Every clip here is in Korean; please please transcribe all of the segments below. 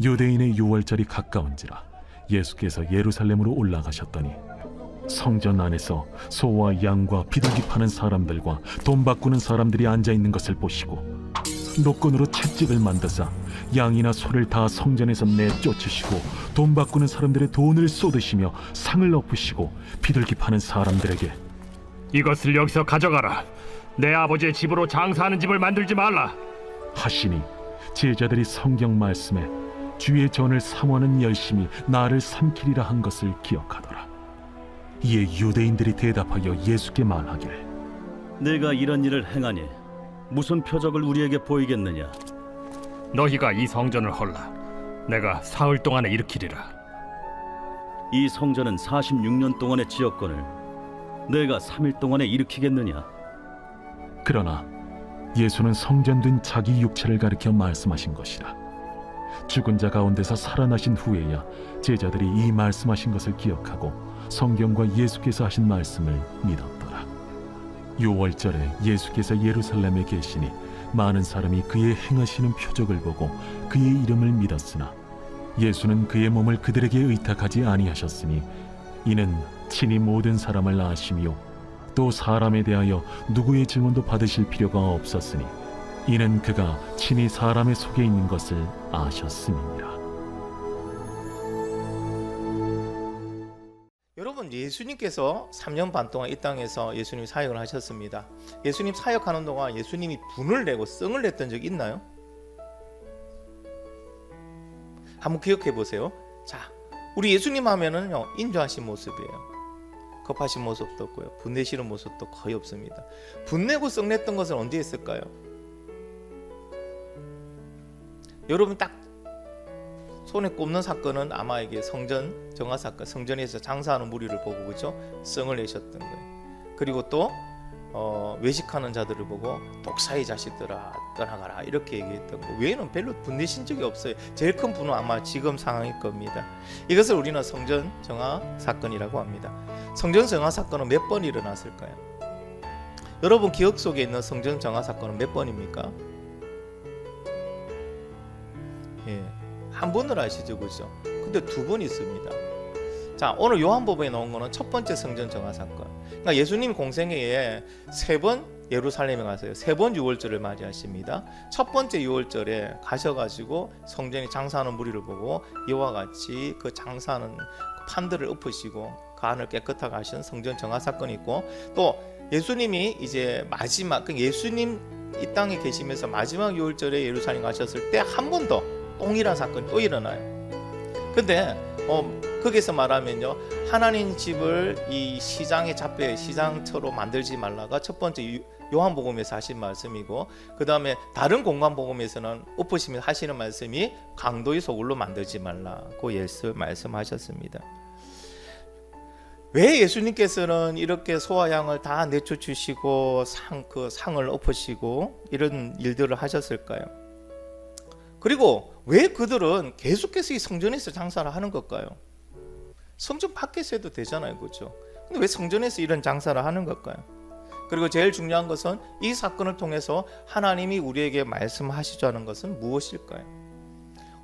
유대인의 유월절이 가까운지라 예수께서 예루살렘으로 올라가셨더니 성전 안에서 소와 양과 비둘기 파는 사람들과 돈 바꾸는 사람들이 앉아있는 것을 보시고 노건으로 채찍을 만드사 양이나 소를 다 성전에서 내쫓으시고 돈 바꾸는 사람들의 돈을 쏟으시며 상을 엎으시고 비둘기 파는 사람들에게 이것을 여기서 가져가라. 내 아버지의 집으로 장사하는 집을 만들지 말라 하시니 제자들이 성경 말씀에 주의 전을 삼원은 열심히 나를 삼키리라 한 것을 기억하더라. 이에 유대인들이 대답하여 예수께 말하기를 내가 이런 일을 행하니 무슨 표적을 우리에게 보이겠느냐? 너희가 이 성전을 헐라. 내가 사흘 동안에 일으키리라. 이 성전은 46년 동안의 지역권을 내가 3일 동안에 일으키겠느냐? 그러나 예수는 성전된 자기 육체를 가리켜 말씀하신 것이라. 죽은 자 가운데서 살아나신 후에야 제자들이 이 말씀하신 것을 기억하고 성경과 예수께서 하신 말씀을 믿었더라. 유월절에 예수께서 예루살렘에 계시니 많은 사람이 그의 행하시는 표적을 보고 그의 이름을 믿었으나 예수는 그의 몸을 그들에게 의탁하지 아니하셨으니 이는 친히 모든 사람을 아시며 또 사람에 대하여 누구의 증언도 받으실 필요가 없었으니 이는 그가 친히 사람의 속에 있는 것을 아셨음이니라. 여러분, 예수님께서 3년 반 동안 이 땅에서 예수님 사역을 하셨습니다. 예수님 사역하는 동안 예수님이 분을 내고 성을 냈던 적 있나요? 한번 기억해 보세요. 자, 우리 예수님 하면은요, 인자하신 모습이에요. 급하신 모습도 없고요, 분내시는 모습도 거의 없습니다. 분내고 썩냈던 것은 언제 했을까요? 여러분 딱 손에 꼽는 사건은 아마 이게 성전 정화 사건, 성전에서 장사하는 무리를 보고 그죠? 성을 내셨던 거예요. 그리고 또 외식하는 자들을 보고 독사의 자식들아 떠나가라 이렇게 얘기했던 거 외에는 별로 분내신 적이 없어요. 제일 큰 분은 아마 지금 상황일 겁니다. 이것을 우리는 성전 정화 사건이라고 합니다. 성전 정화 사건은 몇 번 일어났을까요? 여러분 기억 속에 있는 성전 정화 사건은 몇 번입니까? 예, 한 번을 아시죠, 그죠? 근데 두 번 있습니다. 자, 오늘 요한복음에 나온 거는 첫 번째 성전 정화 사건. 그러니까 예수님 공생애에 세 번 예루살렘에 가서요, 세 번 유월절을 맞이하십니다. 첫 번째 유월절에 가셔가지고 성전에 장사하는 무리를 보고 이와 같이 그 장사하는 판들을 엎으시고 그 안을 깨끗하게 하신 성전 정화 사건이 있고, 또 예수님이 이제 마지막 예수님 이 땅에 계시면서 마지막 유월절에 예루살렘 가셨을 때 한 번 더 동일한 사건이 또 일어나요. 근데 거기서 말하면요, 하나님 집을 이 시장의 잡배 시장처럼 만들지 말라가 첫 번째 요한복음에서 하신 말씀이고, 그 다음에 다른 공간복음에서는 엎으시면 하시는 말씀이 강도의 소굴로 만들지 말라고 예수 말씀하셨습니다. 왜 예수님께서는 이렇게 소와 양을 다 내쫓으시고 상을 엎으시고 이런 일들을 하셨을까요? 그리고 왜 그들은 계속해서 이 성전에서 장사를 하는 걸까요? 성전 밖에서 해도 되잖아요, 그렇죠? 근데 왜 성전에서 이런 장사를 하는 걸까요? 그리고 제일 중요한 것은 이 사건을 통해서 하나님이 우리에게 말씀하시자는 것은 무엇일까요?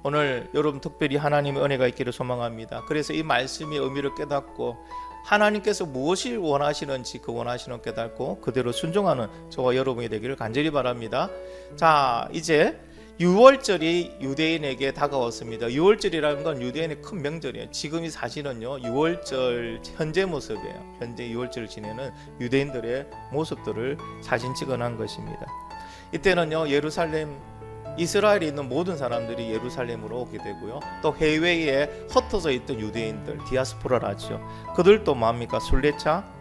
오늘 여러분 특별히 하나님의 은혜가 있기를 소망합니다. 그래서 이 말씀의 의미를 깨닫고 하나님께서 무엇을 원하시는지 그 원하시는 깨닫고 그대로 순종하는 저와 여러분이 되기를 간절히 바랍니다. 자, 이제 유월절이 유대인에게 다가왔습니다. 유월절이라는 건 유대인의 큰 명절이에요. 지금이 사실은요, 유월절 현재 모습이에요. 현재 유월절을 지내는 유대인들의 모습들을 사진 찍어놓은 것입니다. 이때는요, 예루살렘 이스라엘에 있는 모든 사람들이 예루살렘으로 오게 되고요, 또 해외에 흩어져 있던 유대인들 디아스포라라죠. 그들도 뭡니까? 순례차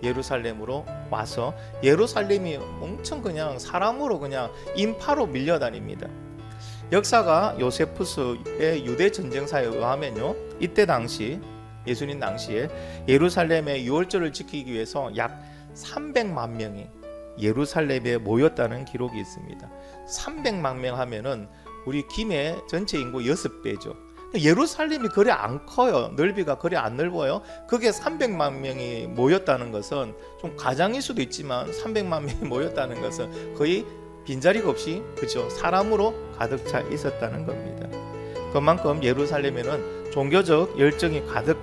예루살렘으로 와서 예루살렘이 엄청 그냥 사람으로 그냥 인파로 밀려다닙니다. 역사가 요세푸스의 유대 전쟁사에 의하면요, 이때 당시 예수님 당시에 예루살렘의 유월절을 지키기 위해서 약 300만 명이 예루살렘에 모였다는 기록이 있습니다. 300만 명 하면은 우리 김해 전체 인구 6배죠. 예루살렘이 그리 안 커요. 넓이가 그리 안 넓어요. 그게 300만 명이 모였다는 것은 좀 가장일 수도 있지만 300만 명이 모였다는 것은 거의 빈자리가 없이, 그죠, 사람으로 가득 차 있었다는 겁니다. 그만큼 예루살렘에는 종교적 열정이 가득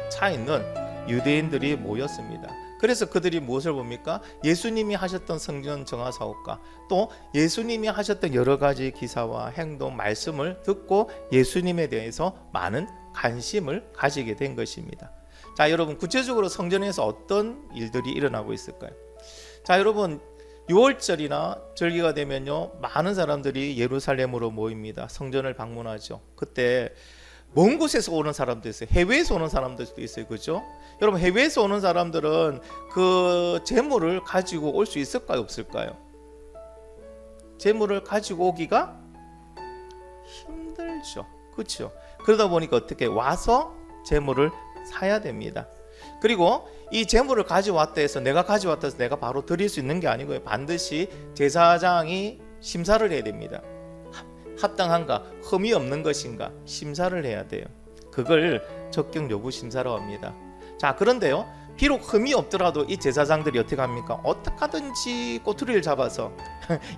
차 있는 유대인들이 모였습니다. 그래서 그들이 무엇을 봅니까? 예수님이 하셨던 성전 정화 사업과 또 예수님이 하셨던 여러 가지 기사와 행동, 말씀을 듣고 예수님에 대해서 많은 관심을 가지게 된 것입니다. 자, 여러분, 구체적으로 성전에서 어떤 일들이 일어나고 있을까요? 자, 여러분, 6월절이나 절기가 되면요, 많은 사람들이 예루살렘으로 모입니다. 성전을 방문하죠. 그때 먼 곳에서 오는 사람도 있어요. 해외에서 오는 사람들도 있어요. 그죠? 여러분, 해외에서 오는 사람들은 그 재물을 가지고 올 수 있을까요? 없을까요? 재물을 가지고 오기가 힘들죠. 그렇죠? 그러다 보니까 어떻게 와서 재물을 사야 됩니다. 그리고 이 재물을 가져왔다 해서 내가 가져왔다 해서 내가 바로 드릴 수 있는 게 아니고요. 반드시 제사장이 심사를 해야 됩니다. 합당한가, 흠이 없는 것인가 심사를 해야 돼요. 그걸 적격 여부 심사라고 합니다. 자, 그런데요, 비록 흠이 없더라도 이 제사장들이 어떻게 합니까? 어떻게 하든지 꼬투리를 잡아서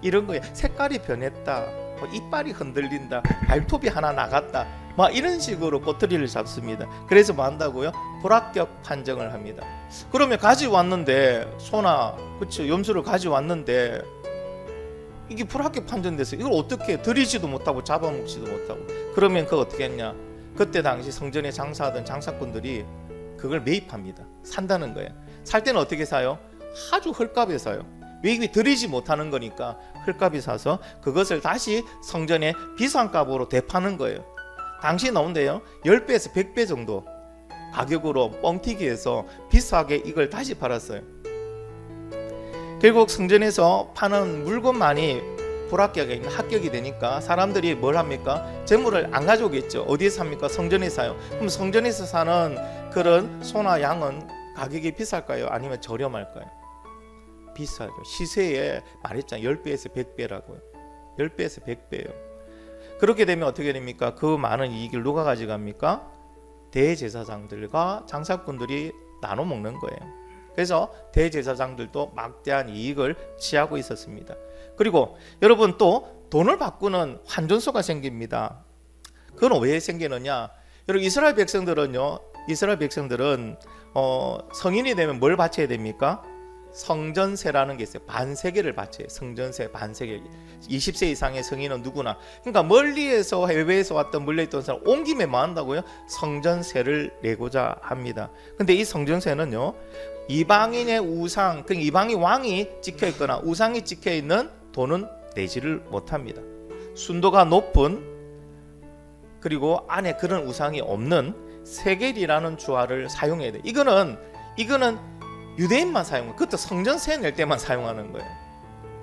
이런 거에 색깔이 변했다, 뭐 이빨이 흔들린다, 발톱이 하나 나갔다, 막 이런 식으로 꼬투리를 잡습니다. 그래서 뭐 한다고요? 불합격 판정을 합니다. 그러면 가져왔는데 소나 그렇죠, 염소를 가져왔는데 이게 불합격 판정돼서 이걸 어떻게 드리지도 못하고 잡아먹지도 못하고, 그러면 그거 어떻게 했냐? 그때 당시 성전에 장사하던 장사꾼들이 그걸 매입합니다. 산다는 거예요. 살 때는 어떻게 사요? 아주 헐값에 사요. 왜? 이게 드리지 못하는 거니까 헐값에 사서 그것을 다시 성전에 비싼 값으로 되파는 거예요. 당시 나온데요, 10배에서 100배 정도 가격으로 뻥튀기해서 비싸게 이걸 다시 팔았어요. 결국 성전에서 파는 물건만이 불합격이 합격이 되니까 사람들이 뭘 합니까? 재물을 안 가져오겠죠. 어디에서 삽니까? 성전에서 사요. 그럼 성전에서 사는 그런 소나 양은 가격이 비쌀까요? 아니면 저렴할까요? 비싸죠. 시세에 말했잖아요. 10배에서 100배라고요. 10배에서 100배예요. 그렇게 되면 어떻게 됩니까? 그 많은 이익을 누가 가져갑니까? 대제사장들과 장사꾼들이 나눠 먹는 거예요. 그래서 대제사장들도 막대한 이익을 취하고 있었습니다. 그리고 여러분, 또 돈을 바꾸는 환전소가 생깁니다. 그건 왜 생기느냐? 여러분, 이스라엘 백성들은 성인이 되면 뭘 바쳐야 됩니까? 성전세라는 게 있어요. 반세계를 바쳐요. 성전세 반세계. 20세 이상의 성인은 누구나. 그러니까 멀리에서 해외에서 왔던 물려있던 사람 온 김에 뭐 한다고요? 성전세를 내고자 합니다. 근데 이 성전세는요, 이방인의 우상, 그 이방인 왕이 찍혀있거나 우상이 찍혀있는 돈은 내지를 못합니다. 순도가 높은, 그리고 안에 그런 우상이 없는 세겔이라는 주화를 사용해야 돼. 이거는 유대인만 사용해요. 그것도 성전세 낼 때만 사용하는 거예요.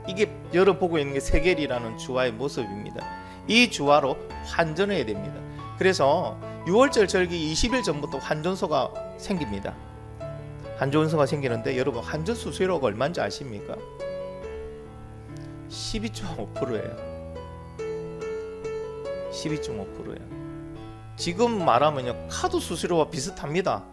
이게 여러 보고 있는 게 세겔이라는 주화의 모습입니다. 이 주화로 환전해야 됩니다. 그래서 6월절 절기 20일 전부터 환전소가 생깁니다. 환전소가 생기는데 여러분, 환전 수수료가 얼마인지 아십니까? 12.5%예요. 12.5%예요. 지금 말하면요, 카드 수수료와 비슷합니다.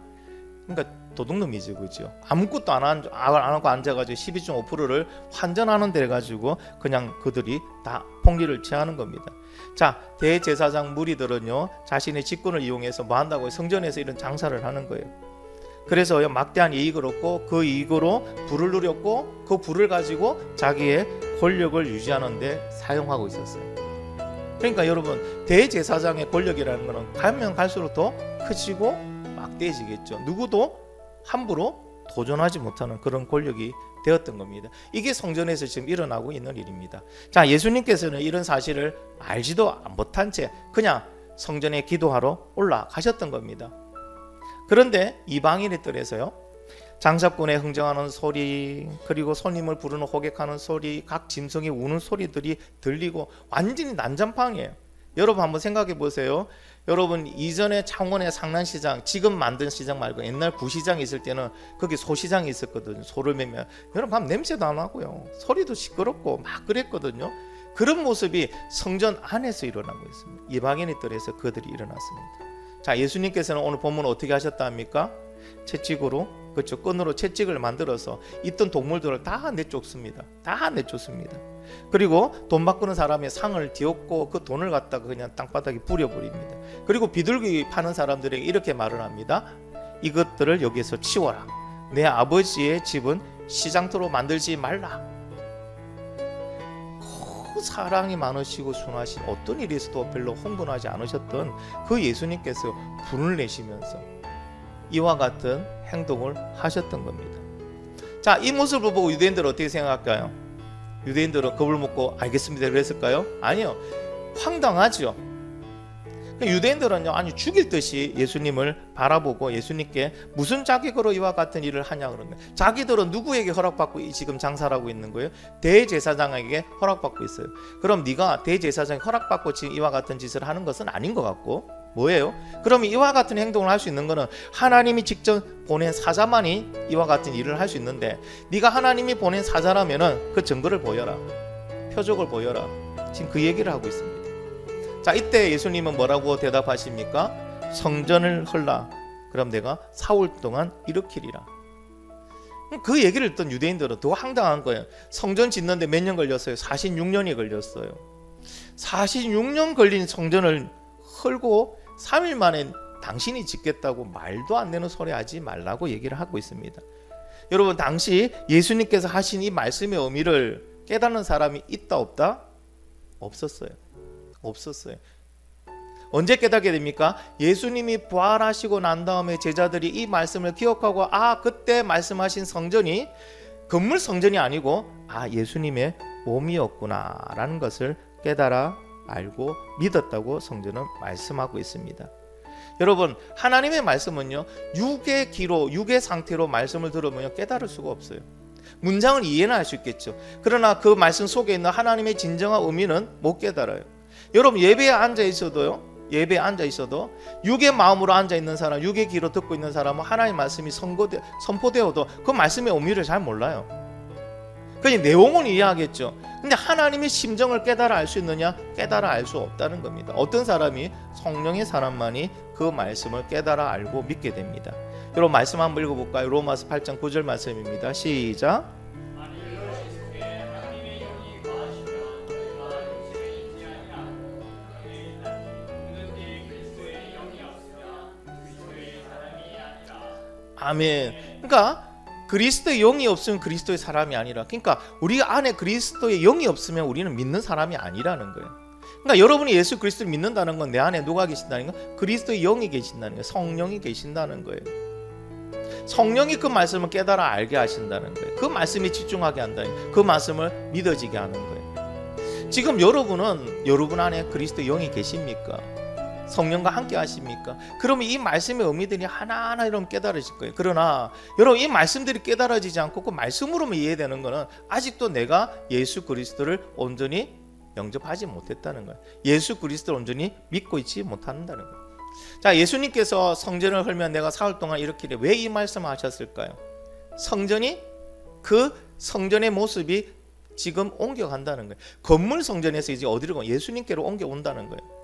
그러니까 도둑놈이죠, 그죠? 아무것도 안 하고 앉아가지고 12.5%를 환전하는 데 가지고 그냥 그들이 다 폭리를 취하는 겁니다. 자, 대제사장 무리들은요, 자신의 직권을 이용해서 뭐 한다고요? 성전에서 이런 장사를 하는 거예요. 그래서 막대한 이익을 얻고 그 이익으로 부를 누렸고 그 부를 가지고 자기의 권력을 유지하는 데 사용하고 있었어요. 그러니까 여러분, 대제사장의 권력이라는 것은 가면 갈수록 더 커지고 막대해지겠죠. 누구도 함부로 도전하지 못하는 그런 권력이 되었던 겁니다. 이게 성전에서 지금 일어나고 있는 일입니다. 자, 예수님께서는 이런 사실을 알지도 못한 채 그냥 성전에 기도하러 올라가셨던 겁니다. 그런데 이방인의 뜰에서요, 장사꾼의 흥정하는 소리, 그리고 손님을 부르는 호객하는 소리, 각 짐승이 우는 소리들이 들리고 완전히 난장판이에요. 여러분 한번 생각해 보세요. 여러분, 이전에 창원의 상난시장, 지금 만든 시장 말고 옛날 구시장이 있을 때는 거기 소시장이 있었거든요. 소를 매면 여러분 밤 냄새도 안 나고요, 소리도 시끄럽고 막 그랬거든요. 그런 모습이 성전 안에서 일어나고 있습니다. 이방인의 뜰에서 그들이 일어났습니다. 자, 예수님께서는 오늘 본문 어떻게 하셨다 합니까? 채찍으로 그렇죠. 끈으로 채찍을 만들어서 있던 동물들을 다 내쫓습니다. 다 내쫓습니다. 그리고 돈 바꾸는 사람의 상을 뒤엎고 그 돈을 갖다가 그냥 땅바닥에 뿌려버립니다. 그리고 비둘기 파는 사람들에게 이렇게 말을 합니다. 이것들을 여기에서 치워라. 내 아버지의 집은 시장터로 만들지 말라. 사랑이 많으시고 순하신, 어떤 일이 있어도 별로 흥분하지 않으셨던 그 예수님께서 분을 내시면서 이와 같은 행동을 하셨던 겁니다. 자, 이 모습을 보고 유대인들은 어떻게 생각할까요? 유대인들은 겁을 먹고 알겠습니다 그랬을까요? 아니요, 황당하죠. 유대인들은요, 아니 죽일 듯이 예수님을 바라보고 예수님께 무슨 자격으로 이와 같은 일을 하냐 그런 거예요. 자기들은 누구에게 허락받고 지금 장사를 하고 있는 거예요? 대제사장에게 허락받고 있어요. 그럼 네가 대제사장에 허락받고 지금 이와 같은 짓을 하는 것은 아닌 것 같고, 뭐예요? 그러면 이와 같은 행동을 할 수 있는 것은 하나님이 직접 보낸 사자만이 이와 같은 일을 할 수 있는데, 네가 하나님이 보낸 사자라면은 그 증거를 보여라, 표적을 보여라. 지금 그 얘기를 하고 있습니다. 자, 이때 예수님은 뭐라고 대답하십니까? 성전을 헐라. 그럼 내가 4월 동안 일으키리라. 그 얘기를 듣던 유대인들은 더 황당한 거예요. 성전 짓는데 몇 년 걸렸어요? 46년이 걸렸어요. 46년 걸린 성전을 헐고 3일 만에 당신이 짓겠다고 말도 안 되는 소리 하지 말라고 얘기를 하고 있습니다. 여러분, 당시 예수님께서 하신 이 말씀의 의미를 깨닫는 사람이 있다 없다? 없었어요. 언제 깨닫게 됩니까? 예수님이 부활하시고 난 다음에 제자들이 이 말씀을 기억하고, 아, 그때 말씀하신 성전이 건물 성전이 아니고 예수님의 몸이었구나 라는 것을 깨달아 알고 믿었다고 성전은 말씀하고 있습니다. 여러분, 하나님의 말씀은요, 육의 기로, 육의 상태로 말씀을 들으면 깨달을 수가 없어요. 문장을 이해는 할 수 있겠죠. 그러나 그 말씀 속에 있는 하나님의 진정한 의미는 못 깨달아요. 여러분, 예배에 앉아 있어도 육의 마음으로 앉아 있는 사람, 육의 귀로 듣고 있는 사람은 하나님의 말씀이 선포되어도 그 말씀의 의미를 잘 몰라요. 그냥 내용은 이해하겠죠. 근데 하나님의 심정을 깨달아 알 수 있느냐? 깨달아 알 수 없다는 겁니다. 어떤 사람이? 성령의 사람만이 그 말씀을 깨달아 알고 믿게 됩니다. 여러분, 말씀 한번 읽어볼까요? 로마서 8장 9절 말씀입니다. 시작. 아멘. 그러니까 그리스도의 영이 없으면 그리스도의 사람이 아니라, 그러니까 우리 안에 그리스도의 영이 없으면 우리는 믿는 사람이 아니라는 거예요. 그러니까 여러분이 예수 그리스도를 믿는다는 건 내 안에 누가 계신다는 건? 그리스도의 영이 계신다는 거예요. 성령이 계신다는 거예요. 성령이 그 말씀을 깨달아 알게 하신다는 거예요. 그 말씀에 집중하게 한다는 거예요. 그 말씀을 믿어지게 하는 거예요. 지금 여러분은 여러분 안에 그리스도의 영이 계십니까? 성령과 함께 하십니까? 그러면 이 말씀의 의미들이 하나하나 여러분 깨달으실 거예요. 그러나 여러분, 이 말씀들이 깨달아지지 않고 그 말씀으로만 이해되는 것은 아직도 내가 예수 그리스도를 온전히 영접하지 못했다는 거예요. 예수 그리스도를 온전히 믿고 있지 못한다는 거예요. 자, 예수님께서 성전을 헐면 내가 4일 동안 일으키리. 왜 이 말씀을 하셨을까요? 성전이, 그 성전의 모습이 지금 옮겨간다는 거예요. 건물 성전에서 이제 어디로 가? 예수님께로 옮겨온다는 거예요.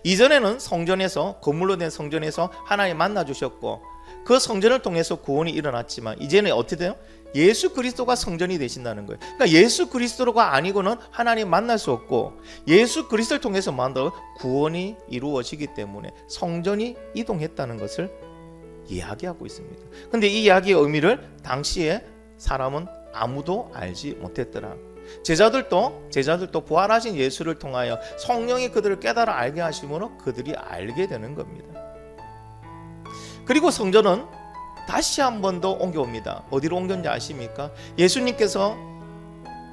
이전에는 성전에서, 건물로 된 성전에서 하나님 만나 주셨고 그 성전을 통해서 구원이 일어났지만 이제는 어떻게 돼요? 예수 그리스도가 성전이 되신다는 거예요. 그러니까 예수 그리스도가 아니고는 하나님 만날 수 없고, 예수 그리스도를 통해서 만나 구원이 이루어지기 때문에 성전이 이동했다는 것을 이야기하고 있습니다. 근데 이 이야기의 의미를 당시에 사람은 아무도 알지 못했더라. 제자들도 부활하신 예수를 통하여 성령이 그들을 깨달아 알게 하심으로 그들이 알게 되는 겁니다. 그리고 성전은 다시 한 번 더 옮겨옵니다. 어디로 옮겼는지 아십니까? 예수님께서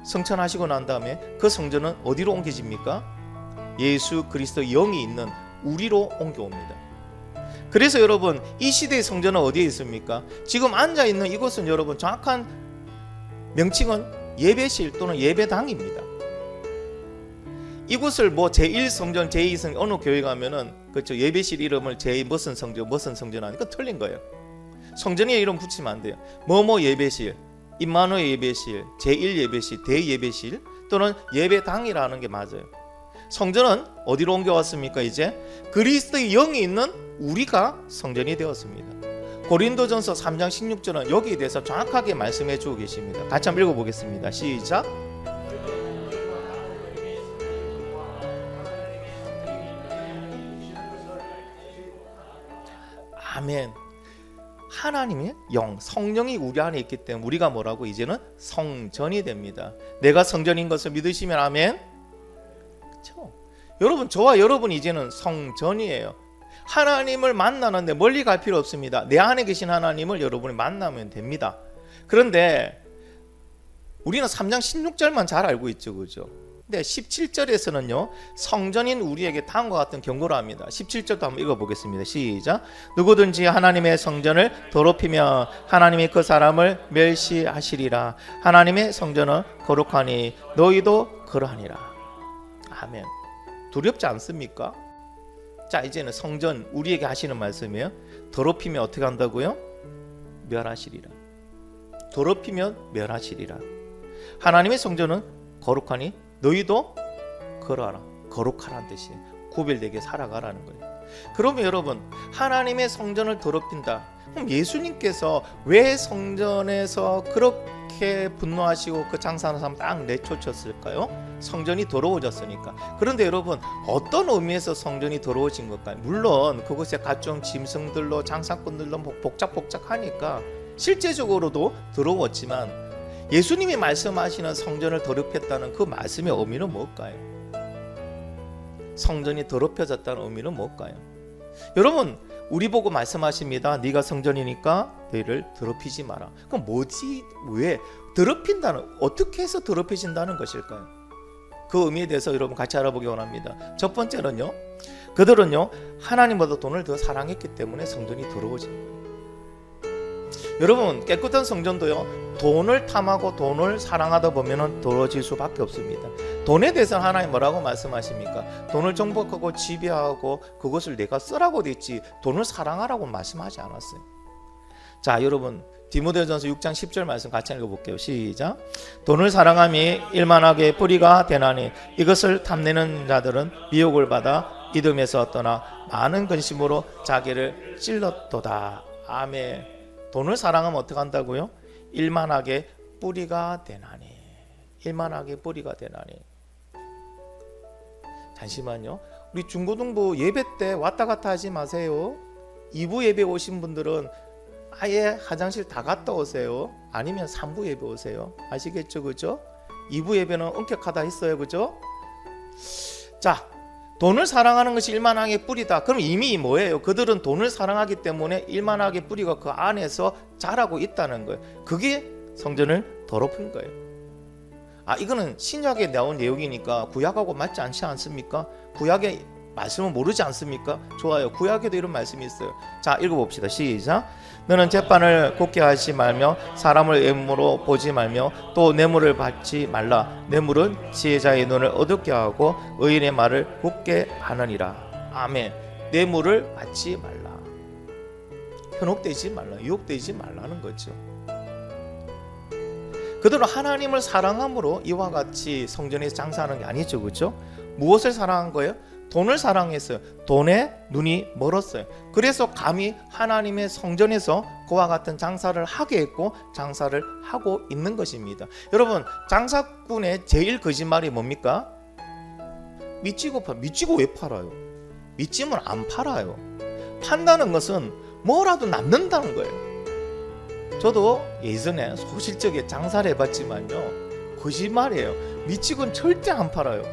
성천하시고 난 다음에 그 성전은 어디로 옮겨집니까? 예수 그리스도의 영이 있는 우리로 옮겨옵니다. 그래서 여러분, 이 시대의 성전은 어디에 있습니까? 지금 앉아있는 이곳은 여러분 정확한 명칭은 예배실 또는 예배당입니다. 이곳을 뭐 제1성전, 제2성전 어느 교회 가면은 그렇죠, 예배실 이름을 제 무슨 성전 하니까 틀린 거예요. 성전에 이름 붙이면 안 돼요. 뭐뭐 예배실, 임마누엘 예배실, 제1 예배실, 대예배실 또는 예배당이라는 게 맞아요. 성전은 어디로 옮겨왔습니까? 이제 그리스도의 영이 있는 우리가 성전이 되었습니다. 고린도전서 3장 16절은 여기에 대해서 정확하게 말씀해 주고 계십니다. 같이 한번 읽어보겠습니다. 시작. 아멘. 하나님의 영, 성령이 우리 안에 있기 때문에 우리가 뭐라고 이제는 성전이 됩니다. 내가 성전인 것을 믿으시면 아멘. 그렇죠? 여러분, 저와 여러분이 이제는 성전이에요. 하나님을 만나는데 멀리 갈 필요 없습니다. 내 안에 계신 하나님을 여러분이 만나면 됩니다. 그런데 우리는 3장 16절만 잘 알고 있죠, 그죠? 근데 17절에서는요, 성전인 우리에게 다음과 같은 경고를 합니다. 17절도 한번 읽어보겠습니다. 시작. 누구든지 하나님의 성전을 더럽히며 하나님이 그 사람을 멸시하시리라. 하나님의 성전은 거룩하니 너희도 그러하니라. 아멘. 두렵지 않습니까? 자, 이제는 성전 우리에게 하시는 말씀이에요. 더럽히면 어떻게 한다고요? 멸하시리라. 더럽히면 멸하시리라. 하나님의 성전은 거룩하니 너희도 그러하라. 거룩하라는 뜻이에요. 구별되게 살아가라는 거예요. 그러면 여러분, 하나님의 성전을 더럽힌다. 그럼 예수님께서 왜 성전에서 그렇게 분노하시고 그 장사하는 사람 딱 내쫓았을까요? 성전이 더러워졌으니까. 그런데 여러분, 어떤 의미에서 성전이 더러워진 걸까요? 물론 그것에 각종 짐승들로 장사꾼들로 복잡하니까 실제적으로도 더러웠지만, 예수님이 말씀하시는 성전을 더럽혔다는 그 말씀의 의미는 뭘까요? 성전이 더럽혀졌다는 의미는 뭘까요? 여러분, 우리 보고 말씀하십니다. 네가 성전이니까 너희를 더럽히지 마라. 그럼 뭐지? 왜? 더럽힌다는, 어떻게 해서 더럽혀진다는 것일까요? 그 의미에 대해서 여러분 같이 알아보기 원합니다. 첫 번째는요, 그들은요 하나님보다 돈을 더 사랑했기 때문에 성전이 더러워진 거예요. 여러분, 깨끗한 성전도요, 돈을 탐하고 돈을 사랑하다 보면 더러워질 수밖에 없습니다. 돈에 대해서 하나님 뭐라고 말씀하십니까? 돈을 정복하고 지배하고 그것을 내가 쓰라고 됐지 돈을 사랑하라고 말씀하지 않았어요. 자, 여러분, 디모데전서 6장 10절 말씀 같이 읽어볼게요. 시작. 돈을 사랑함이 일만하게 뿌리가 되나니 이것을 탐내는 자들은 미혹을 받아 이듬에서 떠나 많은 근심으로 자기를 찔렀도다. 아멘. 돈을 사랑하면 어떻게 한다고요? 일만하게 뿌리가 되나니. 일만하게 뿌리가 되나니. 잠시만요. 우리 중고등부 예배 때 왔다 갔다 하지 마세요. 2부 예배 오신 분들은 아예 화장실 다 갔다 오세요. 아니면 3부 예배 오세요. 아시겠죠, 그죠? 2부 예배는 엄격하다 했어요, 그죠? 자, 돈을 사랑하는 것이 일만하게 뿌리다. 그럼 이미 뭐예요? 그들은 돈을 사랑하기 때문에 일만하게 뿌리가 그 안에서 자라고 있다는 거예요. 그게 성전을 더럽힌 거예요. 아, 이거는 신약에 나온 내용이니까 구약하고 맞지 않지 않습니까? 구약의 말씀은 모르지 않습니까? 좋아요. 구약에도 이런 말씀이 있어요. 자, 읽어봅시다. 시작. 너는 재판을 곱게 하지 말며 사람을 애물로 보지 말며 또 뇌물을 받지 말라. 뇌물은 지혜자의 눈을 어둡게 하고 의인의 말을 곱게 하느니라. 아멘. 뇌물을 받지 말라. 현혹되지 말라. 유혹되지 말라는 거죠. 그들은 하나님을 사랑함으로 이와 같이 성전에서 장사하는 게 아니죠, 그렇죠? 무엇을 사랑한 거예요? 돈을 사랑했어요. 돈에 눈이 멀었어요. 그래서 감히 하나님의 성전에서 그와 같은 장사를 하게 했고 장사를 하고 있는 것입니다. 여러분, 장사꾼의 제일 거짓말이 뭡니까? 미치고 왜 팔아요? 미치면 안 팔아요. 판다는 것은 뭐라도 남는다는 거예요. 저도 예전에 소실적에 장사를 해봤지만요, 거짓말이에요. 미치고는 절대 안 팔아요.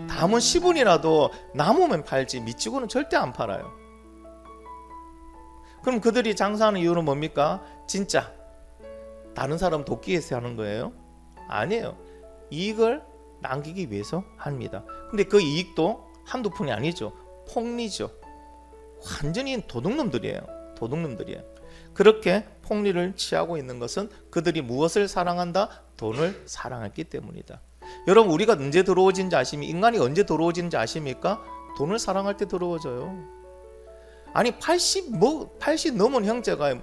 남은 10원이라도 남으면 팔지 미치고는 절대 안 팔아요. 그럼 그들이 장사하는 이유는 뭡니까? 진짜 다른 사람 돕기 위해서 하는 거예요? 아니에요. 이익을 남기기 위해서 합니다. 근데 그 이익도 한두 푼이 아니죠. 폭리죠. 완전히 도둑놈들이에요. 도둑놈들이에요. 그렇게 폭리를 취하고 있는 것은 그들이 무엇을 사랑한다? 돈을 사랑했기 때문이다. 여러분, 우리가 언제 더러워진지 아십니까? 인간이 언제 더러워진지 아십니까? 돈을 사랑할 때 더러워져요. 아니 80 넘은 형제가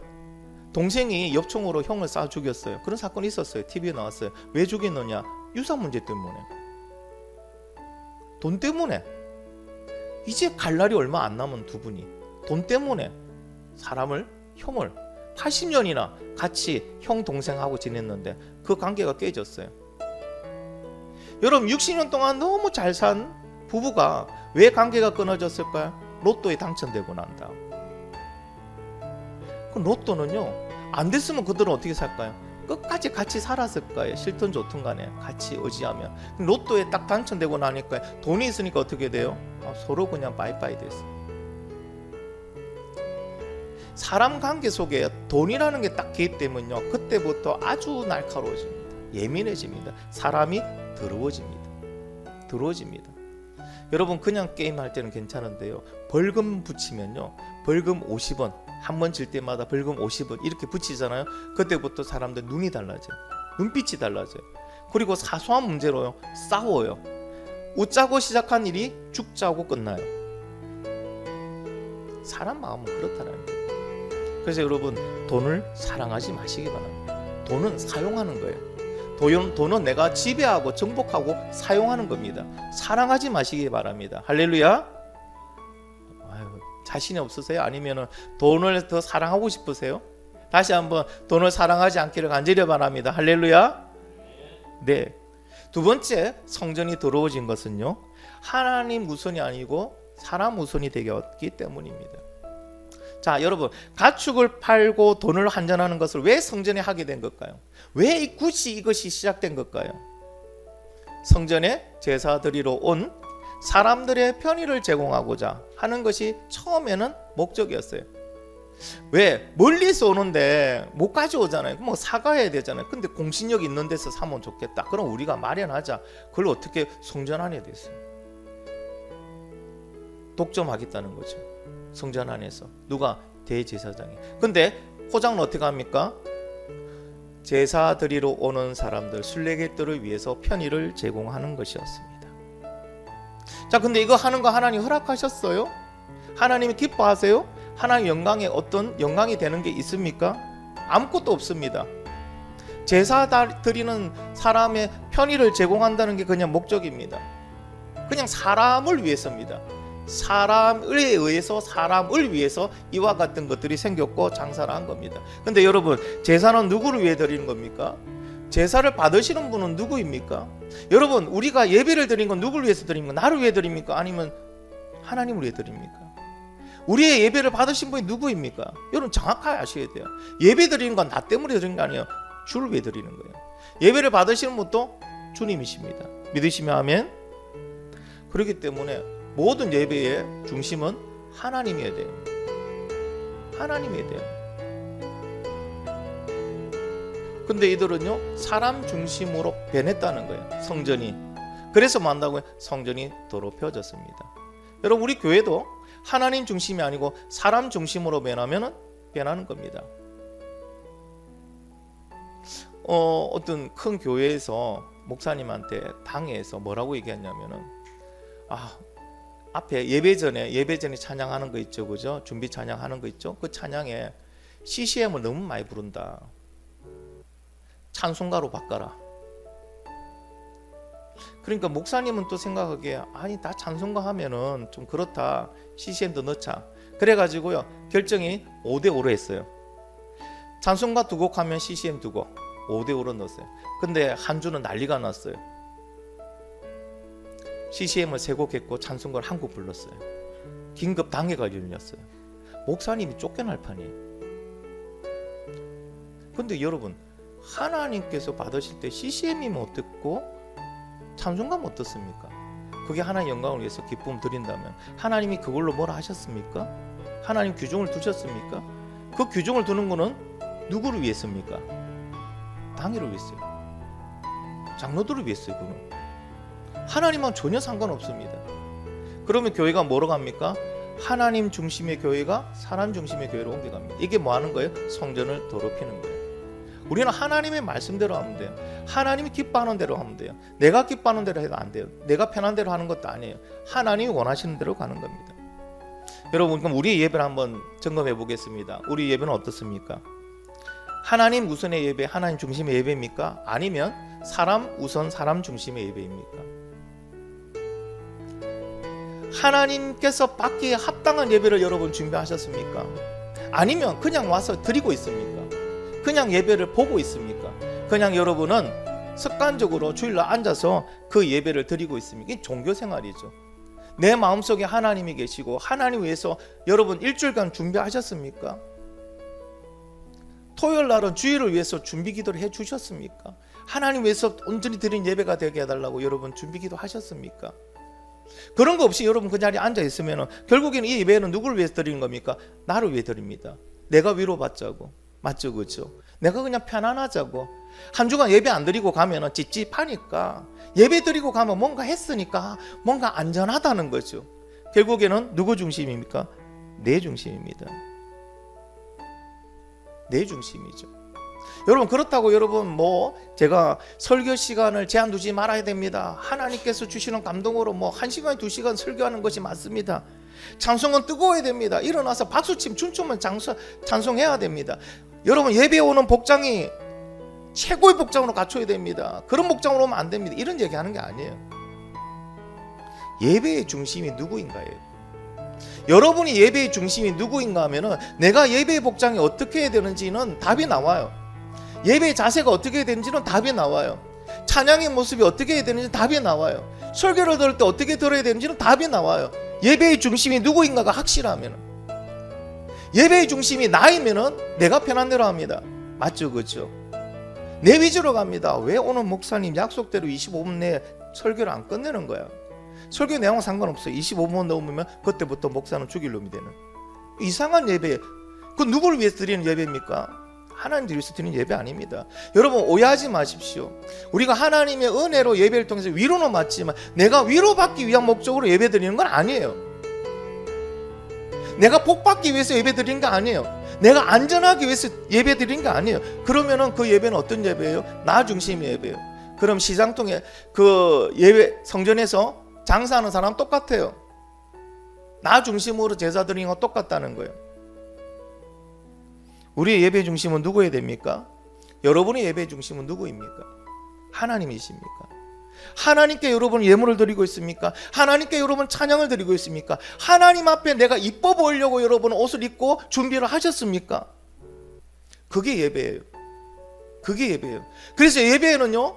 동생이 엽총으로 형을 쏴 죽였어요. 그런 사건이 있었어요. TV에 나왔어요. 왜 죽였느냐? 유산 문제 때문에. 돈 때문에. 이제 갈 날이 얼마 안 남은 두 분이 돈 때문에 사람을 형을 80년이나 같이 형 동생하고 지냈는데 그 관계가 깨졌어요. 여러분 60년 동안 너무 잘 산 부부가 왜 관계가 끊어졌을까요? 로또에 당첨되고 난 다음. 그 로또는요 안 됐으면 그들은 어떻게 살까요? 끝까지 같이 살았을 거예요. 싫든 좋든 간에 같이 의지하면. 로또에 딱 당첨되고 나니까 돈이 있으니까 어떻게 돼요? 서로 그냥 바이바이 됐어요. 사람 관계 속에 돈이라는 게 딱 개입되면요 그때부터 아주 날카로워집니다. 예민해집니다. 사람이 더러워집니다. 여러분 그냥 게임할 때는 괜찮은데요 벌금 붙이면요 벌금 50원 한 번 질 때마다 벌금 50원 이렇게 붙이잖아요. 그때부터 사람들 눈이 달라져요. 눈빛이 달라져요. 그리고 사소한 문제로요 싸워요. 웃자고 시작한 일이 죽자고 끝나요. 사람 마음은 그렇다는 거예요. 그래서 여러분 돈을 사랑하지 마시기 바랍니다. 돈은 사용하는 거예요. 돈은 내가 지배하고 정복하고 사용하는 겁니다. 사랑하지 마시기 바랍니다. 할렐루야. 자신이 없으세요? 아니면 돈을 더 사랑하고 싶으세요? 다시 한번 돈을 사랑하지 않기를 간절히 바랍니다. 할렐루야. 네. 두 번째 성전이 더러워진 것은요 하나님 우선이 아니고 사람 우선이 되었기 때문입니다. 자 여러분 가축을 팔고 돈을 환전하는 것을 왜 성전에 하게 된 걸까요? 왜 굳이 이것이 시작된 걸까요? 성전에 제사 드리러 온 사람들의 편의를 제공하고자 하는 것이 처음에는 목적이었어요. 왜? 멀리서 오는데 못 가져오잖아요. 뭐 사가야 되잖아요. 근데 공신력 있는 데서 사면 좋겠다. 그럼 우리가 마련하자. 그걸 어떻게 성전 안에 됐어요? 독점하겠다는 거죠. 성전 안에서 누가? 대제사장이. 근데 포장은 어떻게 합니까? 제사 드리러 오는 사람들 순례객들을 위해서 편의를 제공하는 것이었습니다. 자 근데 이거 하는 거 하나님 허락하셨어요? 하나님이 기뻐하세요? 하나님 영광에 어떤 영광이 되는 게 있습니까? 아무것도 없습니다. 제사 드리는 사람의 편의를 제공한다는 게 그냥 목적입니다. 그냥 사람을 위해서입니다. 사람에 의해서 사람을 위해서 이와 같은 것들이 생겼고 장사를 한 겁니다. 근데 여러분 제사는 누구를 위해 드리는 겁니까? 제사를 받으시는 분은 누구입니까? 여러분 우리가 예배를 드리는 건 누구를 위해서 드립니까? 나를 위해 드립니까? 아니면 하나님을 위해 드립니까? 우리의 예배를 받으신 분이 누구입니까? 여러분 정확하게 아셔야 돼요. 예배 드리는 건 나 때문에 드리는 거 아니에요. 주를 위해 드리는 거예요. 예배를 받으시는 분도 주님이십니다. 믿으시면 아멘. 그렇기 때문에 모든 예배의 중심은 하나님이어야 돼요. 하나님이어야 돼요. 근데 이들은요 사람 중심으로 변했다는 거예요. 성전이. 그래서 만다고요 성전이 더럽혀졌습니다. 여러분 우리 교회도 하나님 중심이 아니고 사람 중심으로 변하는 겁니다. 어떤 큰 교회에서 목사님한테 당회에서 뭐라고 얘기했냐면은 앞에 예배 전에 찬양하는 거 있죠, 그죠? 준비 찬양하는 거 있죠. 그 찬양에 CCM을 너무 많이 부른다. 찬송가로 바꿔라. 그러니까 목사님은 또 생각하기에 아니 다 찬송가 하면은 좀 그렇다. CCM도 넣자. 그래가지고요 결정이 5대5로 했어요. 찬송가 2곡 하면 CCM 2곡 5대5로 넣었어요. 근데 한 주는 난리가 났어요. CCM을 3곡 했고 찬송가를 1곡 불렀어요. 긴급 당회가 열렸어요. 목사님이 쫓겨날 판이에요. 근데 여러분 하나님께서 받으실 때 CCM이면 어땠고 찬송가면 어떻습니까? 그게 하나님 영광을 위해서 기쁨 드린다면 하나님이 그걸로 뭐라 하셨습니까? 하나님 규정을 두셨습니까? 그 규정을 두는 거는 누구를 위해서입니까? 당회를 위해서요. 장로들을 위해서요. 그는 하나님은 전혀 상관없습니다. 그러면 교회가 뭐로 갑니까? 하나님 중심의 교회가 사람 중심의 교회로 옮겨갑니다. 이게 뭐 하는 거예요? 성전을 더럽히는 거예요. 우리는 하나님의 말씀대로 하면 돼요. 하나님이 기뻐하는 대로 하면 돼요. 내가 기뻐하는 대로 해도 안 돼요. 내가 편한 대로 하는 것도 아니에요. 하나님이 원하시는 대로 가는 겁니다. 여러분 그럼 우리 예배를 한번 점검해 보겠습니다. 우리 예배는 어떻습니까? 하나님 우선의 예배, 하나님 중심의 예배입니까? 아니면 사람 우선 사람 중심의 예배입니까? 하나님께서 받기에 합당한 예배를 여러분 준비하셨습니까? 아니면 그냥 와서 드리고 있습니까? 그냥 예배를 보고 있습니까? 그냥 여러분은 습관적으로 주일날 앉아서 그 예배를 드리고 있습니까? 이게 종교 생활이죠. 내 마음속에 하나님이 계시고 하나님 위해서 여러분 일주일간 준비하셨습니까? 토요일 날은 주일을 위해서 준비 기도를 해 주셨습니까? 하나님 위해서 온전히 드린 예배가 되게 해달라고 여러분 준비 기도 하셨습니까? 그런 거 없이 여러분 그 자리에 앉아 있으면 결국에는 이 예배는 누구를 위해서 드리는 겁니까? 나를 위해 드립니다. 내가 위로받자고. 맞죠, 그렇죠? 내가 그냥 편안하자고. 한 주간 예배 안 드리고 가면은 찝찝하니까, 예배 드리고 가면 뭔가 했으니까 뭔가 안전하다는 거죠. 결국에는 누구 중심입니까? 내 중심입니다. 내 중심이죠. 여러분, 그렇다고 여러분 뭐 제가 설교 시간을 제한 두지 말아야 됩니다. 하나님께서 주시는 감동으로 뭐 1시간 2시간 설교하는 것이 맞습니다. 찬송은 뜨거워야 됩니다. 일어나서 박수침 춤추면 찬송해야 됩니다. 여러분, 예배에 오는 복장이 최고의 복장으로 갖춰야 됩니다. 그런 복장으로 오면 안 됩니다. 이런 얘기하는 게 아니에요. 예배의 중심이 누구인가요? 여러분이 예배의 중심이 누구인가 하면은 내가 예배의 복장이 어떻게 해야 되는지는 답이 나와요. 예배의 자세가 어떻게 해야 되는지는 답이 나와요. 찬양의 모습이 어떻게 해야 되는지 답이 나와요. 설교를 들을 때 어떻게 들어야 되는지는 답이 나와요. 예배의 중심이 누구인가가 확실하면, 예배의 중심이 나이면은 내가 편한 대로 합니다. 맞죠, 그렇죠? 내 위주로 갑니다. 왜 오늘 목사님 약속대로 25분 내에 설교를 안 끝내는 거야? 설교 내용은 상관없어요. 25분 넘으면 그때부터 목사는 죽일 놈이 되는 이상한 예배. 그 누구를 위해서 드리는 예배입니까? 하나님을 위해서 드리는 예배 아닙니다. 여러분, 오해하지 마십시오. 우리가 하나님의 은혜로 예배를 통해서 위로는 맞지만 내가 위로받기 위한 목적으로 예배 드리는 건 아니에요. 내가 복받기 위해서 예배 드리는 게 아니에요. 내가 안전하기 위해서 예배 드리는 게 아니에요. 그러면은 그 예배는 어떤 예배예요? 나 중심의 예배예요. 그럼 시장통에 그 예배 성전에서 장사하는 사람 똑같아요. 나 중심으로 제사 드리는 거 똑같다는 거예요. 우리의 예배 중심은 누구여야 됩니까? 여러분의 예배 중심은 누구입니까? 하나님이십니까? 하나님께 여러분 예물을 드리고 있습니까? 하나님께 여러분 찬양을 드리고 있습니까? 하나님 앞에 내가 이뻐 보이려고 여러분 옷을 입고 준비를 하셨습니까? 그게 예배예요. 그게 예배예요. 그래서 예배에는요,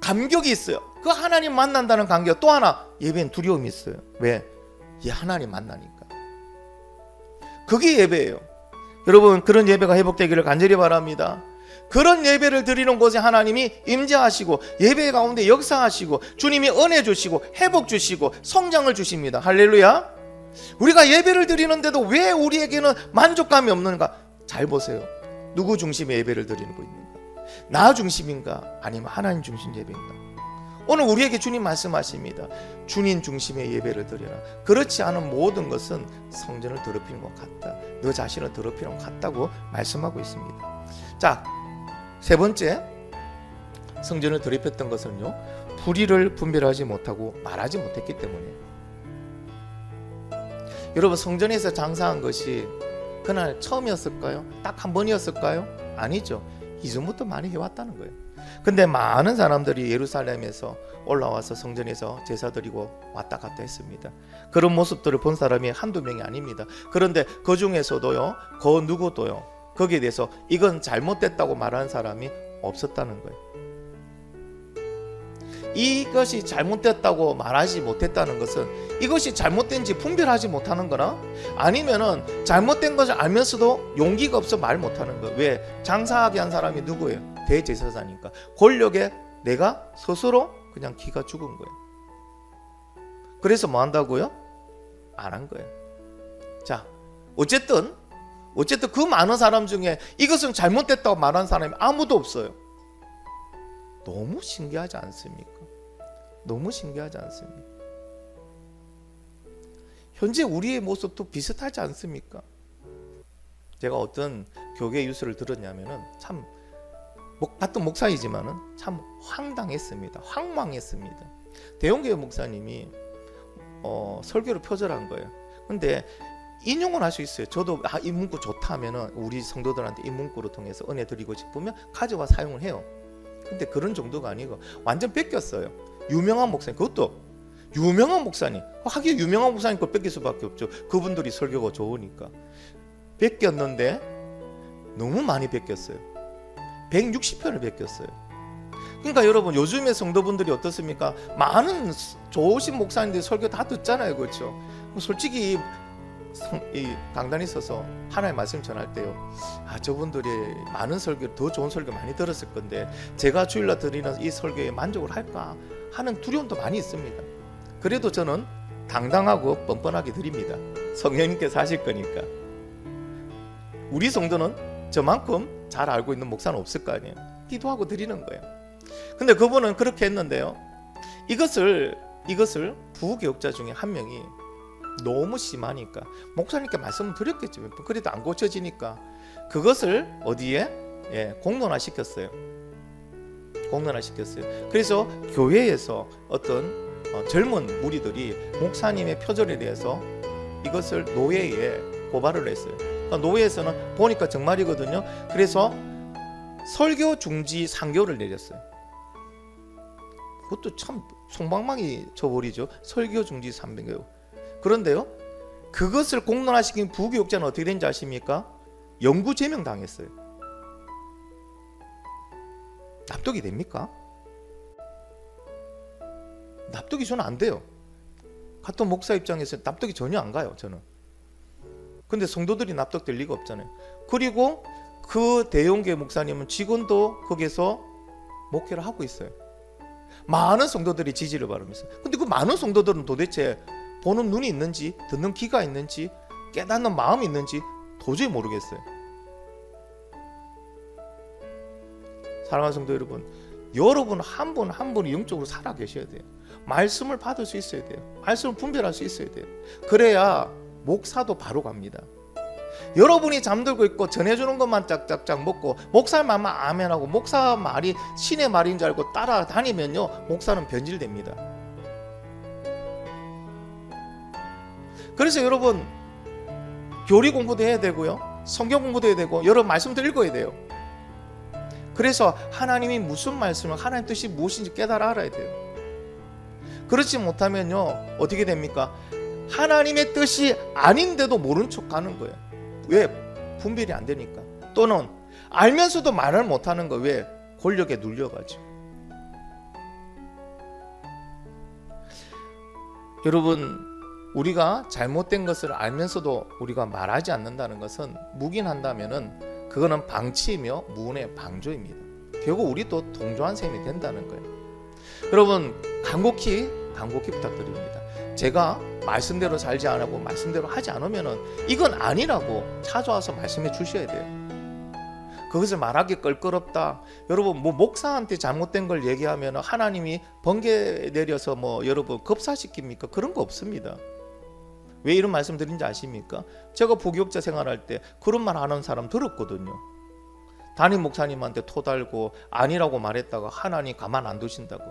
감격이 있어요. 그 하나님 만난다는 감격. 또 하나, 예배는 두려움이 있어요. 왜? 이 하나님 만나니까. 그게 예배예요. 여러분, 그런 예배가 회복되기를 간절히 바랍니다. 그런 예배를 드리는 곳에 하나님이 임재하시고 예배 가운데 역사하시고 주님이 은혜 주시고 회복 주시고 성장을 주십니다. 할렐루야. 우리가 예배를 드리는데도 왜 우리에게는 만족감이 없는가? 잘 보세요. 누구 중심의 예배를 드리는 거입니까? 나 중심인가? 아니면 하나님 중심 예배인가? 오늘 우리에게 주님 말씀하십니다. 주님 중심의 예배를 드려라. 그렇지 않은 모든 것은 성전을 더럽히는 것 같다. 너 자신을 더럽히는 것 같다고 말씀하고 있습니다. 자, 세 번째, 성전을 더럽혔던 것은요, 불의를 분별하지 못하고 말하지 못했기 때문에. 여러분, 성전에서 장사한 것이 그날 처음이었을까요? 딱 한 번이었을까요? 아니죠. 이전부터 많이 해왔다는 거예요. 근데 많은 사람들이 예루살렘에서 올라와서 성전에서 제사 드리고 왔다 갔다 했습니다. 그런 모습들을 본 사람이 한두 명이 아닙니다. 그런데 그 중에서도요, 그 누구도요, 거기에 대해서 이건 잘못됐다고 말하는 사람이 없었다는 거예요. 이것이 잘못됐다고 말하지 못했다는 것은 이것이 잘못된지 분별하지 못하는 거나 아니면은 잘못된 것을 알면서도 용기가 없어 말 못하는 거예요. 왜? 장사하게 한 사람이 누구예요? 대제사장이니까. 권력에 내가 스스로 그냥 기가 죽은 거예요. 그래서 뭐 한다고요? 안 한 거예요. 자, 어쨌든 그 많은 사람 중에 이것은 잘못됐다고 말하는 사람이 아무도 없어요. 너무 신기하지 않습니까? 너무 신기하지 않습니까? 현재 우리의 모습도 비슷하지 않습니까? 제가 어떤 교계 뉴스를 들었냐면은 참 같은 목사이지만은 참 황당했습니다. 황망했습니다. 대형교회 목사님이 설교를 표절한 거예요. 근데 인용을 할 수 있어요. 저도 이 문구 좋다 하면은 우리 성도들한테 이 문구를 통해서 은혜 드리고 싶으면 가져와 사용을 해요. 근데 그런 정도가 아니고 완전 뺏겼어요. 유명한 목사님, 그것도 유명한 목사님, 하긴 유명한 목사님 걸 뺏길 수밖에 없죠. 그분들이 설교가 좋으니까. 베꼈는데 너무 많이 베꼈어요. 160편을 베꼈어요. 그러니까 여러분 요즘의 성도분들이 어떻습니까? 많은 좋으신 목사님들이 설교 다 듣잖아요, 그렇죠? 솔직히 이 강단에 있어서 하나님의 말씀 전할 때요, 저분들이 많은 설교, 더 좋은 설교 많이 들었을 건데 제가 주일날 드리는 이 설교에 만족을 할까 하는 두려움도 많이 있습니다. 그래도 저는 당당하고 뻔뻔하게 드립니다. 성령님께서 하실 거니까. 우리 성도는 저만큼 잘 알고 있는 목사는 없을 거 아니에요. 기도하고 드리는 거예요. 근데 그분은 그렇게 했는데요, 이것을 부교육자 중에 한 명이 너무 심하니까 목사님께 말씀을 드렸겠지만 그래도 안 고쳐지니까 그것을 어디에 공론화 시켰어요. 그래서 교회에서 어떤 젊은 무리들이 목사님의 표절에 대해서 이것을 노예에 고발을 했어요. 그러니까 노예에서는 보니까 정말이거든요. 그래서 설교 중지 3개월을 내렸어요. 그것도 참 송방망이 쳐버리죠. 설교 중지 3개월. 그런데요, 그것을 공론화시킨 부교육자는 어떻게 된지 아십니까? 영구 제명 당했어요. 납득이 됩니까? 납득이 저는 안 돼요. 같은 목사 입장에서 납득이 전혀 안 가요, 저는. 근데 성도들이 납득될 리가 없잖아요. 그리고 그 대형교회 목사님은 지금도 거기서 목회를 하고 있어요. 많은 성도들이 지지를 바라면서. 근데 그 많은 성도들은 도대체 보는 눈이 있는지, 듣는 귀가 있는지, 깨닫는 마음이 있는지 도저히 모르겠어요. 사랑하는 성도 여러분, 여러분 한 분 한 분이 영적으로 살아 계셔야 돼요. 말씀을 받을 수 있어야 돼요. 말씀을 분별할 수 있어야 돼요. 그래야 목사도 바로 갑니다. 여러분이 잠들고 있고 전해주는 것만 짝짝짝 먹고 목사님 말만 아멘하고 목사 말이 신의 말인 줄 알고 따라다니면요, 목사는 변질됩니다. 그래서 여러분 교리 공부도 해야 되고요, 성경 공부도 해야 되고, 여러 말씀도 읽어야 돼요. 그래서 하나님이 무슨 말씀을, 하나님 뜻이 무엇인지 깨달아 알아야 돼요. 그렇지 못하면요, 어떻게 됩니까? 하나님의 뜻이 아닌데도 모른 척 가는 거예요. 왜? 분별이 안 되니까. 또는 알면서도 말을 못하는 거. 왜? 권력에 눌려가지고. 여러분, 우리가 잘못된 것을 알면서도 우리가 말하지 않는다는 것은, 묵인한다면은 그거는 방치이며 무은의 방조입니다. 결국 우리도 동조한 셈이 된다는 거예요. 여러분, 간곡히 부탁드립니다. 제가 말씀대로 살지 않고 말씀대로 하지 않으면은 이건 아니라고 찾아와서 말씀해 주셔야 돼요. 그것을 말하기 껄끄럽다. 여러분, 목사한테 잘못된 걸 얘기하면 하나님이 번개 내려서 여러분 급사시킵니까? 그런 거 없습니다. 왜 이런 말씀 드린지 아십니까? 제가 부교육자 생활할 때 그런 말 하는 사람 들었거든요. 담임 목사님한테 토달고 아니라고 말했다가 하나님 가만 안 두신다고.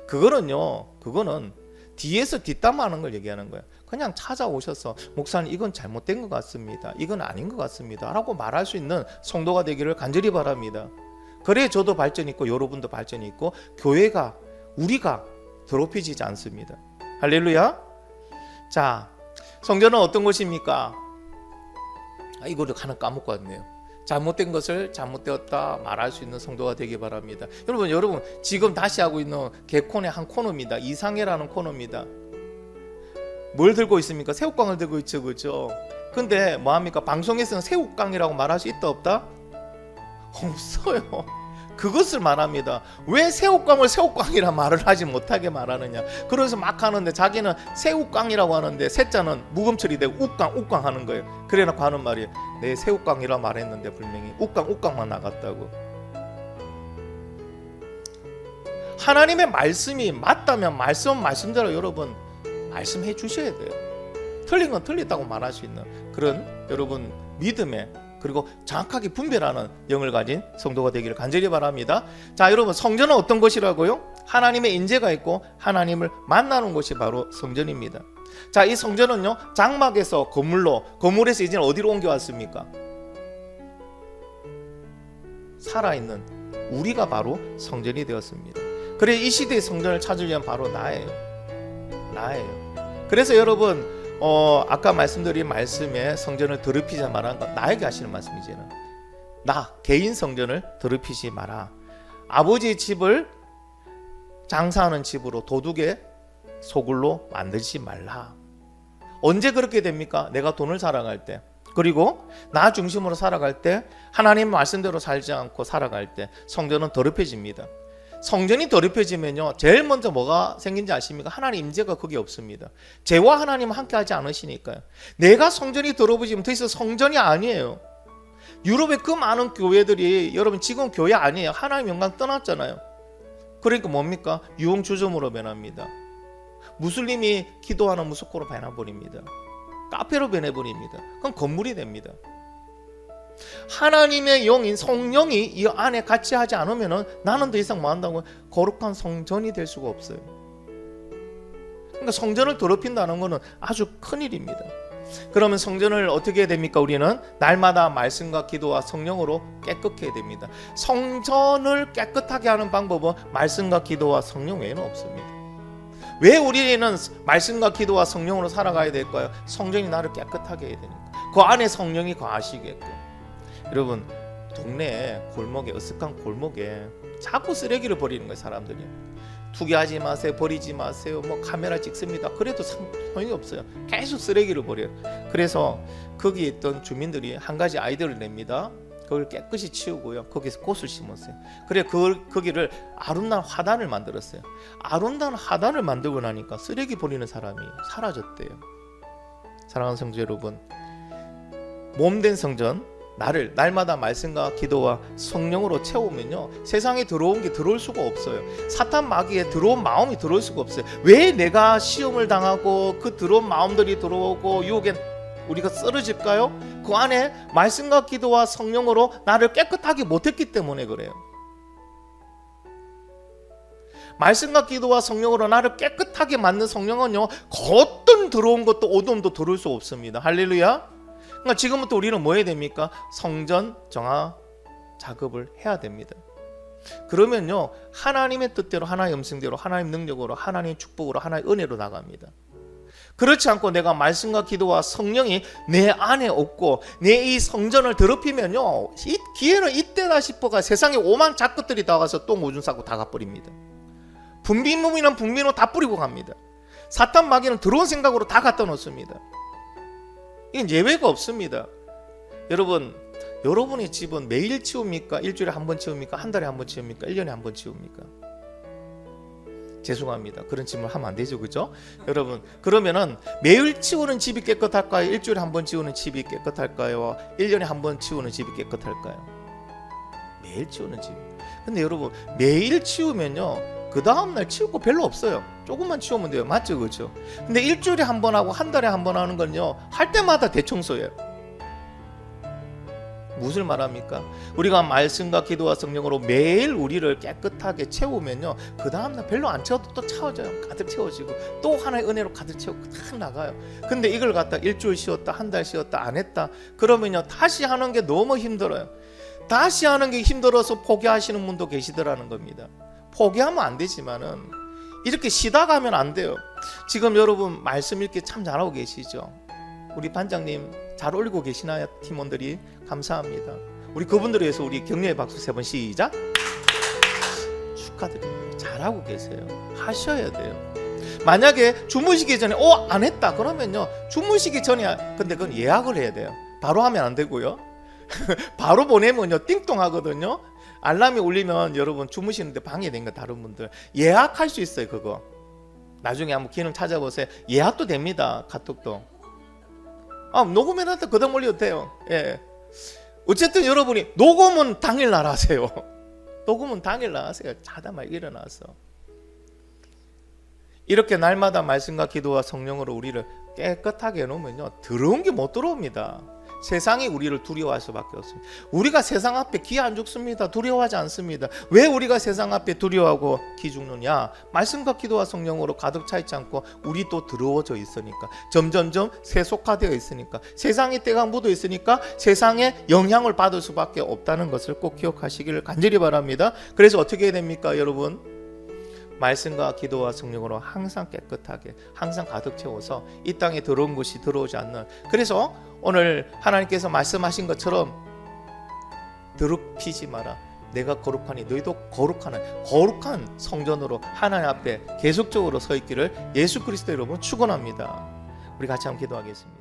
그거는 뒤에서 뒷담화하는 걸 얘기하는 거예요. 그냥 찾아오셔서 목사님 이건 잘못된 것 같습니다, 이건 아닌 것 같습니다 라고 말할 수 있는 성도가 되기를 간절히 바랍니다. 그래야 저도 발전이 있고 여러분도 발전이 있고 교회가, 우리가 더럽혀지지 않습니다. 할렐루야. 자, 성전은 어떤 곳입니까? 이거를 하나 까먹고 왔네요. 잘못된 것을 잘못되었다 말할 수 있는 성도가 되기 바랍니다. 여러분 지금 다시 하고 있는 개콘의 한 코너입니다. 이상해라는 코너입니다. 뭘 들고 있습니까? 새우깡을 들고 있죠, 그렇죠? 근데 뭐합니까? 방송에서는 새우깡이라고 말할 수 있다 없다? 없어요. 그것을 말합니다. 왜 새우깡을 새우깡이라 말을 하지 못하게 말하느냐. 그래서 막 하는데 자기는 새우깡이라고 하는데 새자는 묵음처리 되고 우깡 하는 거예요. 그래놓고 하는 말이, 내 새우깡이라 말했는데 분명히 우깡만 나갔다고. 하나님의 말씀이 맞다면 말씀대로 여러분 말씀해 주셔야 돼요. 틀린 건 틀렸다고 말할 수 있는 그런 여러분 믿음의, 그리고 정확하게 분별하는 영을 가진 성도가 되기를 간절히 바랍니다. 자, 여러분, 성전은 어떤 것이라고요? 하나님의 인재가 있고 하나님을 만나는 곳이 바로 성전입니다. 자, 이 성전은요, 장막에서 건물에서 이제는 어디로 옮겨왔습니까? 살아있는 우리가 바로 성전이 되었습니다. 그래, 이 시대의 성전을 찾으려면 바로 나예요. 그래서 여러분, 아까 말씀드린 말씀에 성전을 더럽히지 말라는 건 나에게 하시는 말씀이지는, 나 개인 성전을 더럽히지 마라. 아버지의 집을 장사하는 집으로 도둑의 소굴로 만들지 말라. 언제 그렇게 됩니까? 내가 돈을 살아갈 때, 그리고 나 중심으로 살아갈 때, 하나님 말씀대로 살지 않고 살아갈 때 성전은 더럽혀집니다. 성전이 더럽혀지면요, 제일 먼저 뭐가 생긴지 아십니까? 하나님 임재가 거기 없습니다. 죄와 하나님은 함께 하지 않으시니까요. 내가 성전이 더러워지면 더 이상 성전이 아니에요. 유럽의 그 많은 교회들이, 여러분 지금 교회 아니에요. 하나님 영광 떠났잖아요. 그러니까 뭡니까? 유흥주점으로 변합니다. 무슬림이 기도하는 무스코로 변해버립니다. 카페로 변해버립니다. 그럼 건물이 됩니다. 하나님의 영인 성령이 이 안에 같이 하지 않으면 나는 더 이상 뭐 한다고? 거룩한 성전이 될 수가 없어요. 그러니까 성전을 더럽힌다는 것은 아주 큰일입니다. 그러면 성전을 어떻게 해야 됩니까? 우리는 날마다 말씀과 기도와 성령으로 깨끗게 해야 됩니다. 성전을 깨끗하게 하는 방법은 말씀과 기도와 성령 외에는 없습니다. 왜 우리는 말씀과 기도와 성령으로 살아가야 될까요? 성전이 나를 깨끗하게 해야 되니까. 그 안에 성령이 거하시게끔. 여러분, 동네에 골목에, 으슥한 골목에 자꾸 쓰레기를 버리는 거예요. 사람들이 투기하지 마세요, 버리지 마세요, 뭐 카메라 찍습니다. 그래도 소용이 없어요. 계속 쓰레기를 버려요. 그래서 거기 있던 주민들이 한 가지 아이디어를 냅니다. 그걸 깨끗이 치우고요, 거기서 꽃을 심었어요. 그래 거기를 아름다운 화단을 만들었어요. 아름다운 화단을 만들고 나니까 쓰레기 버리는 사람이 사라졌대요. 사랑하는 성도 여러분, 몸된 성전, 나를 날마다 말씀과 기도와 성령으로 채우면요, 세상에 들어온 게 들어올 수가 없어요. 사탄 마귀에 들어온 마음이 들어올 수가 없어요. 왜 내가 시험을 당하고 그 들어온 마음들이 들어오고 유혹에 우리가 쓰러질까요? 그 안에 말씀과 기도와 성령으로 나를 깨끗하게 못했기 때문에 그래요. 말씀과 기도와 성령으로 나를 깨끗하게 만든 성령은요, 겉돈 들어온 것도 어둠도 들어올 수 없습니다. 할렐루야. 그러니까 지금부터 우리는 뭐 해야 됩니까? 성전 정화 작업을 해야 됩니다. 그러면요, 하나님의 뜻대로, 하나님의 음성대로, 하나님의 능력으로, 하나님의 축복으로, 하나님의 은혜로 나갑니다. 그렇지 않고 내가 말씀과 기도와 성령이 내 안에 없고 내 이 성전을 더럽히면요, 이 기회는 이때다 싶어가 세상에 오만 작것들이 다 와서 똥 오줌 싸고 다 가버립니다. 분비물이나 분비노 다 뿌리고 갑니다. 사탄 마귀는 들어온 생각으로 다 갖다 놓습니다. 이건 예외가 없습니다. 여러분, 여러분의 집은 매일 치웁니까? 일주일에 한 번 치웁니까? 한 달에 한 번 치웁니까? 1년에 한 번 치웁니까? 죄송합니다. 그런 질문 하면 안 되죠, 그죠? 여러분, 그러면은 매일 치우는 집이 깨끗할까요? 일주일에 한 번 치우는 집이 깨끗할까요? 1년에 한 번 치우는 집이 깨끗할까요? 매일 치우는 집. 근데 여러분, 매일 치우면요, 그 다음날 치울 거 별로 없어요. 조금만 치우면 돼요. 맞죠, 그렇죠? 근데 일주일에 한 번 하고 한 달에 한 번 하는 건요, 할 때마다 대청소예요. 무엇을 말합니까? 우리가 말씀과 기도와 성령으로 매일 우리를 깨끗하게 채우면요, 그 다음날 별로 안 채워도 또 채워져요. 가득 채워지고 또 하나의 은혜로 가득 채우고 다 나가요. 근데 이걸 갖다 일주일 쉬었다, 한 달 쉬었다, 안 했다 그러면요, 다시 하는 게 너무 힘들어요. 다시 하는 게 힘들어서 포기하시는 분도 계시더라는 겁니다. 포기하면 안 되지만은 이렇게 쉬다 가면 안 돼요. 지금 여러분 말씀 읽기 참 잘하고 계시죠? 우리 반장님 잘 올리고 계시나요? 팀원들이 감사합니다. 우리 그분들을 위해서 우리 격려의 박수 3번 시작. 축하드립니다. 잘하고 계세요. 하셔야 돼요. 만약에 주무시기 전에 안 했다 그러면요, 주무시기 전에, 근데 그건 예약을 해야 돼요. 바로 하면 안 되고요. 바로 보내면요 띵동 하거든요. 알람이 울리면 여러분 주무시는데 방해된 거 다른 분들 예약할 수 있어요. 그거 나중에 한번 기능 찾아보세요. 예약도 됩니다. 카톡도 녹음해놨다 그다음 올려도 돼요. 예. 어쨌든 여러분이 녹음은 당일날 하세요. 녹음은 당일날 하세요. 자다 말 일어나서 이렇게 날마다 말씀과 기도와 성령으로 우리를 깨끗하게 해놓으면요, 들어온 게 못 들어옵니다. 세상이 우리를 두려워할 수밖에 없습니다. 우리가 세상 앞에 기 안 죽습니다. 두려워하지 않습니다. 왜 우리가 세상 앞에 두려워하고 기 죽느냐? 말씀과 기도와 성령으로 가득 차 있지 않고 우리 또 더러워져 있으니까, 점점점 세속화되어 있으니까, 세상의 때가 묻어 있으니까 세상에 영향을 받을 수밖에 없다는 것을 꼭 기억하시기를 간절히 바랍니다. 그래서 어떻게 해야 됩니까, 여러분? 말씀과 기도와 성령으로 항상 깨끗하게 항상 가득 채워서 이 땅에 더러운 것이 들어오지 않는, 그래서 오늘 하나님께서 말씀하신 것처럼 더럽히지 마라, 내가 거룩하니 너희도 거룩하는 거룩한 성전으로 하나님 앞에 계속적으로 서 있기를 예수 그리스도 이름으로 축원합니다. 우리 같이 한번 기도하겠습니다.